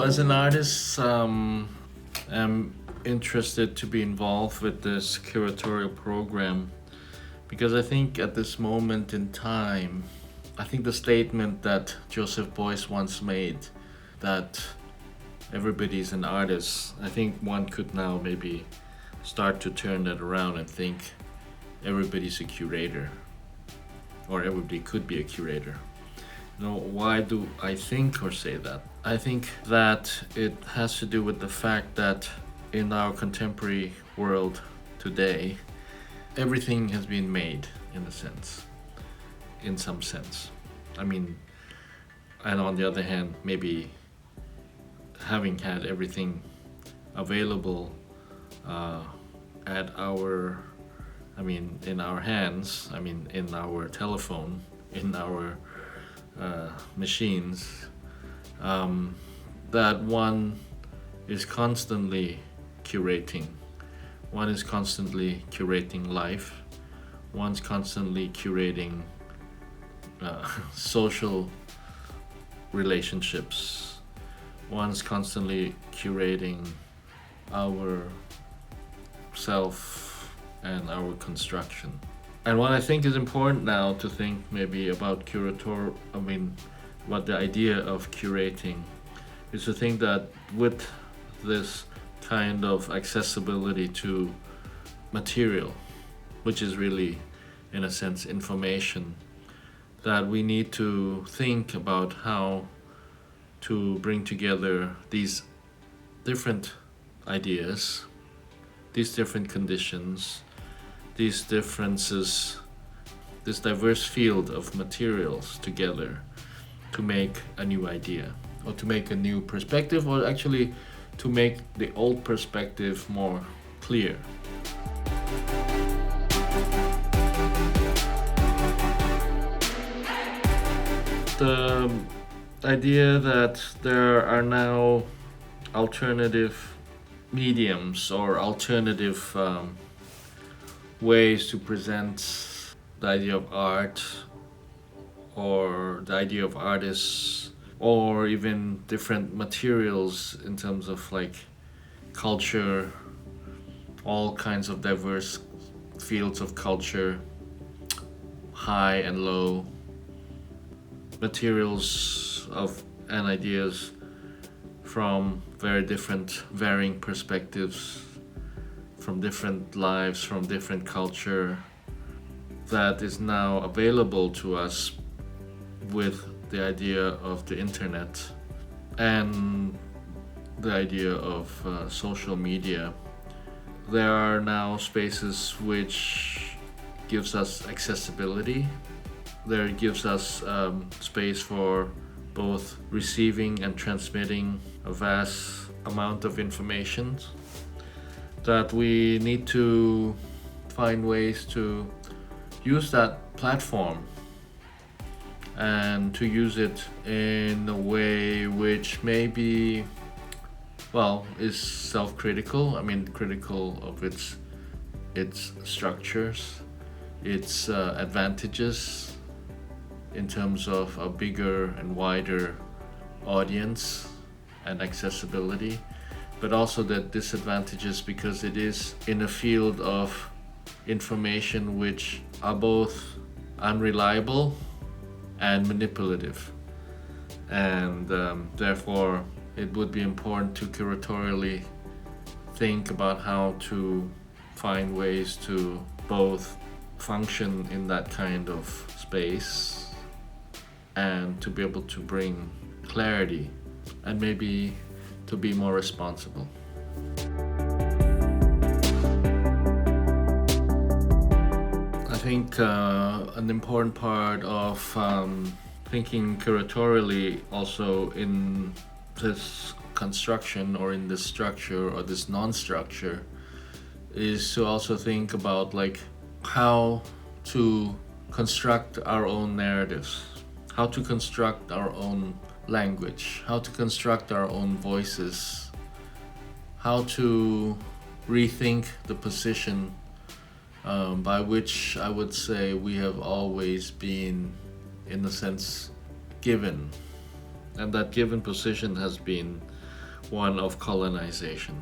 as an artist, I'm interested to be involved with this curatorial program because I think at this moment in time, I think the statement that Joseph Beuys once made, that everybody's an artist, I think one could now maybe start to turn that around and think everybody's a curator, or everybody could be a curator. Why do I think or say that? I think that it has to do with the fact that in our contemporary world today, everything has been made in some sense. I mean, and on the other hand, maybe having had everything available in our hands, in our telephone, in our machines, that one is constantly curating. One is constantly curating life. One's constantly curating social relationships. One's constantly curating our self and our construction. And what I think is important now to think maybe about what the idea of curating is to think that with this kind of accessibility to material, which is really, in a sense, information, that we need to think about how to bring together these different ideas, these different conditions, these differences, this diverse field of materials together to make a new idea, or to make a new perspective, or actually to make the old perspective more clear. The idea that there are now alternative mediums or alternative ways to present the idea of art, or the idea of artists, or even different materials in terms of like culture, all kinds of diverse fields of culture, high and low, materials and ideas from very different, varying perspectives, from different lives, from different culture, that is now available to us with the idea of the internet and the idea of social media. There are now spaces which gives us accessibility. There gives us space for both receiving and transmitting a vast amount of information, that we need to find ways to use that platform and to use it in a way which maybe, is self-critical. Critical of its structures, its advantages in terms of a bigger and wider audience and accessibility, but also the disadvantages because it is in a field of information which are both unreliable and manipulative, and therefore it would be important to curatorially think about how to find ways to both function in that kind of space and to be able to bring clarity and maybe to be more responsible. I think an important part of thinking curatorially also in this construction or in this structure or this non-structure is to also think about how to construct our own narratives, how to construct our own language, how to construct our own voices, how to rethink the position by which I would say we have always been, in a sense, given. And that given position has been one of colonization.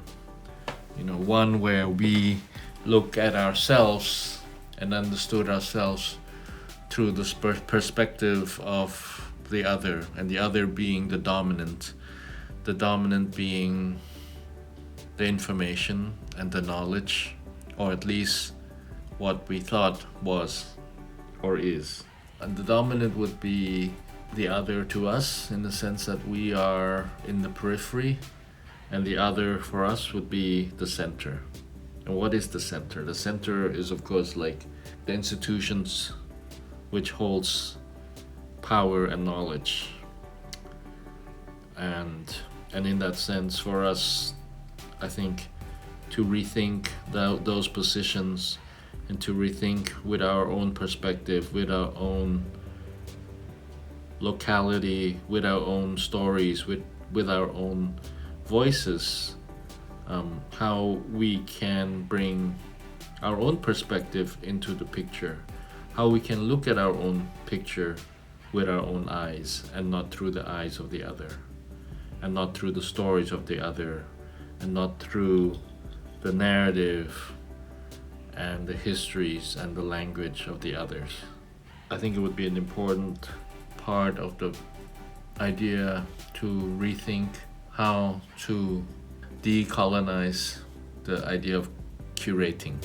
One where we look at ourselves and understood ourselves through the perspective of the other, and the other being the dominant being the information and the knowledge, or at least what we thought was or is. And the dominant would be the other to us, in the sense that we are in the periphery, and the other for us would be the center. And what is the center? The center is, of course, like the institutions which holds power and knowledge. And in that sense, for us, I think, to rethink those positions, and to rethink with our own perspective, with our own locality, with our own stories, with our own voices, how we can bring our own perspective into the picture, how we can look at our own picture with our own eyes, and not through the eyes of the other, and not through the stories of the other, and not through the narrative and the histories and the language of the others. I think it would be an important part of the idea to rethink how to decolonize the idea of curating.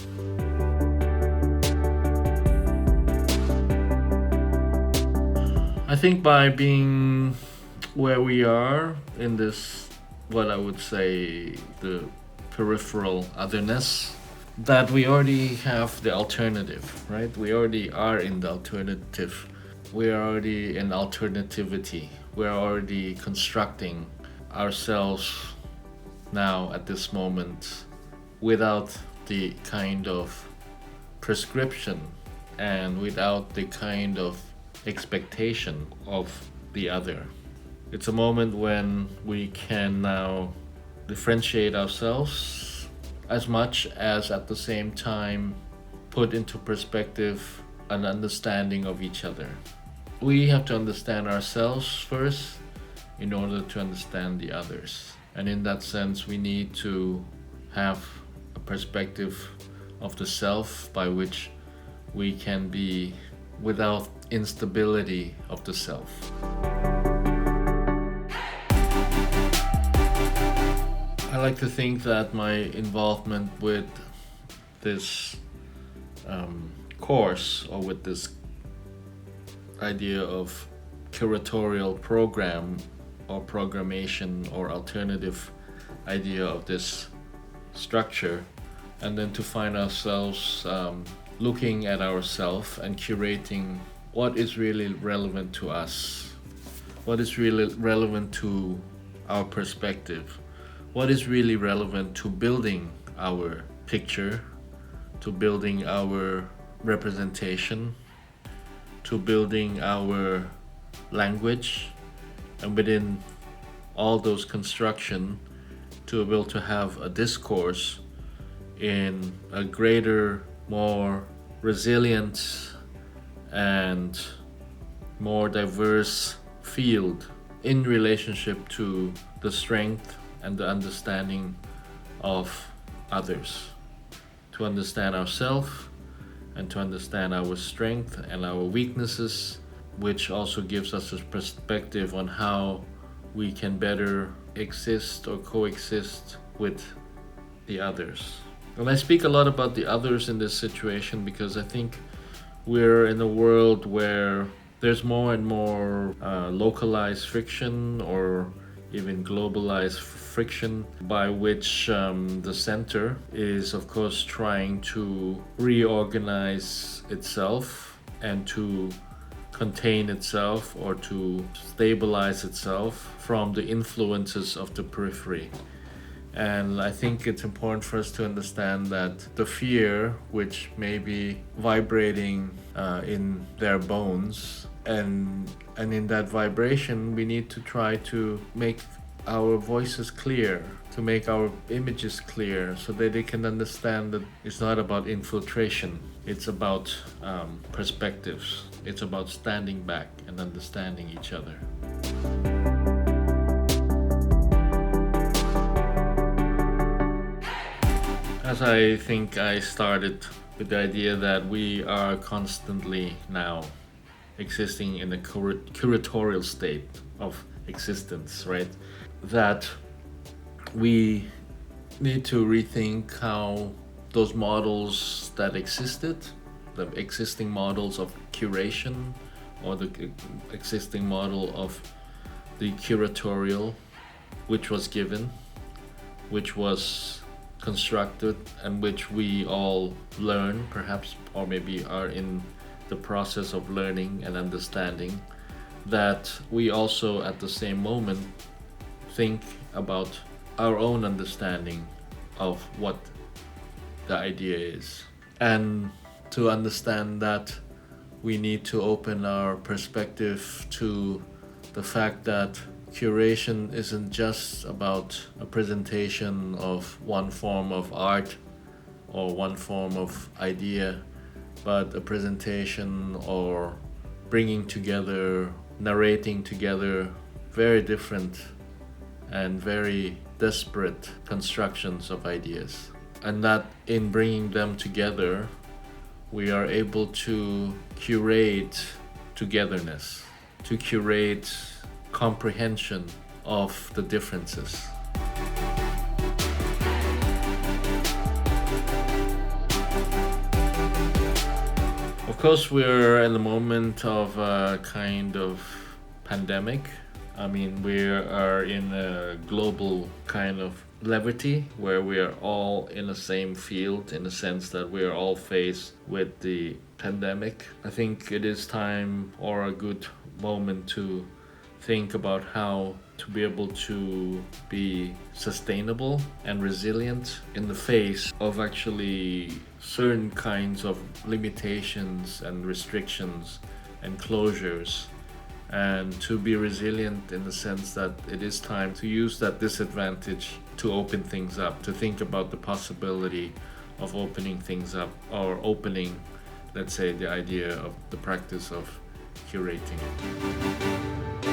I think by being where we are in this, what I would say, the peripheral otherness, that we already have the alternative, right? We already are in the alternative. We are already in alternativity. We're already constructing ourselves now at this moment without the kind of prescription and without the kind of expectation of the other. It's a moment when we can now differentiate ourselves as much as at the same time put into perspective an understanding of each other. We have to understand ourselves first in order to understand the others. And in that sense, we need to have a perspective of the self by which we can be without instability of the self. I like to think that my involvement with this course, or with this idea of curatorial program or programmation or alternative idea of this structure, and then to find ourselves looking at ourselves and curating what is really relevant to us, what is really relevant to our perspective, what is really relevant to building our picture, to building our representation, to building our language, and within all those construction, to be able to have a discourse in a greater, more resilient and more diverse field in relationship to the strength and the understanding of others, to understand ourselves and to understand our strength and our weaknesses, which also gives us a perspective on how we can better exist or coexist with the others. And I speak a lot about the others in this situation because I think we're in a world where there's more and more localized friction, or even globalized friction, by which the center is, of course, trying to reorganize itself and to contain itself or to stabilize itself from the influences of the periphery. And I think it's important for us to understand that the fear which may be vibrating in their bones, and in that vibration we need to try to make our voices clear, to make our images clear, so that they can understand that it's not about infiltration, it's about perspectives, it's about standing back and understanding each other. as I think I started with the idea that we are constantly now existing in a curatorial state of existence, right? That we need to rethink how those models that existed, the existing models of curation, or the existing model of the curatorial, which was given, which was constructed, and which we all learn, perhaps, or maybe are in the process of learning and understanding, that we also at the same moment think about our own understanding of what the idea is. And to understand that, we need to open our perspective to the fact that curation isn't just about a presentation of one form of art or one form of idea, but a presentation or bringing together, narrating together very different and very disparate constructions of ideas. And that in bringing them together, we are able to curate togetherness, to curate comprehension of the differences. Of course, we're in the moment of a kind of pandemic. I mean, we are in a global kind of levity where we are all in the same field, in the sense that we are all faced with the pandemic. I think it is time, or a good moment, to think about how to be able to be sustainable and resilient in the face of actually certain kinds of limitations and restrictions and closures, and to be resilient in the sense that it is time to use that disadvantage to open things up, to think about the possibility of opening things up, or opening, let's say, the idea of the practice of curating it.